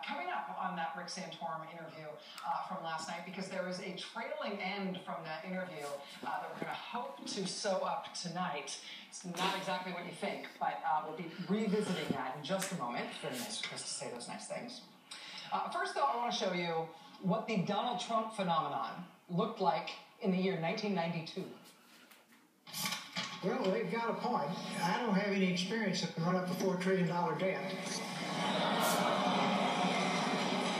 coming up on that Rick Santorum interview from last night, because there is a trailing end from that interview that we're going to hope to sew up tonight. It's not exactly what you think, but we'll be revisiting that in just a moment. Very nice of Chris to say those nice things. First, though, I want to show you what the Donald Trump phenomenon looked like in the year 1992. Well, they've got a point. I don't have any experience in running up a $4 trillion debt.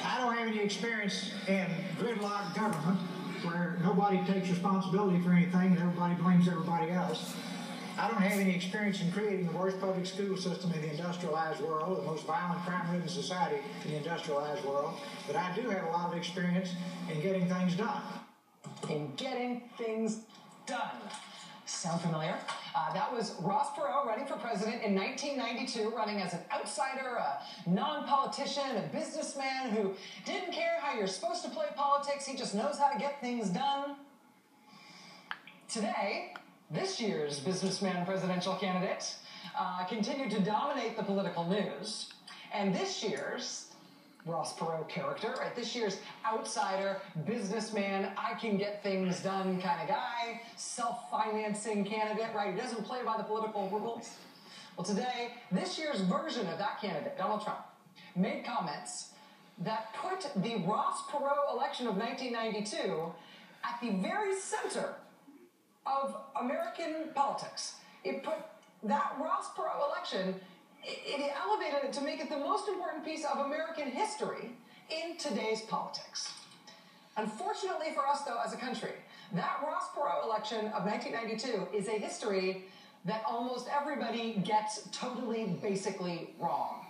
I don't have any experience in gridlock government where nobody takes responsibility for anything and everybody blames everybody else. I don't have any experience in creating the worst public school system in the industrialized world, the most violent crime-ridden society in the industrialized world, but I do have a lot of experience in getting things done. In getting things done. Sound familiar? That was Ross Perot running for president in 1992, running as an outsider, a non-politician, a businessman who didn't care how you're supposed to play politics. He just knows how to get things done. Today, this year's businessman presidential candidate continued to dominate the political news. And this year's Ross Perot character, right? This year's outsider, businessman, I can get things done kind of guy, self-financing candidate, right? He doesn't play by the political rules. Well, today, this year's version of that candidate, Donald Trump, made comments that put the Ross Perot election of 1992 at the very center of American politics. It put that Ross Perot election, it elevated it to make it the most important piece of American history in today's politics. Unfortunately for us, though, as a country, that Ross Perot election of 1992 is a history that almost everybody gets totally, basically wrong.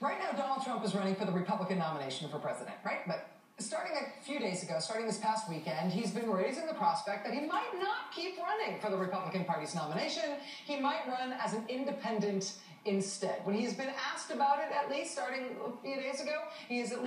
Right now, Donald Trump is running for the Republican nomination for president, right? But starting a few days ago, starting this past weekend, he's been raising the prospect that he might not keep running for the Republican Party's nomination. He might run as an independent instead. When he's been asked about it, at least starting a few days ago, he is at least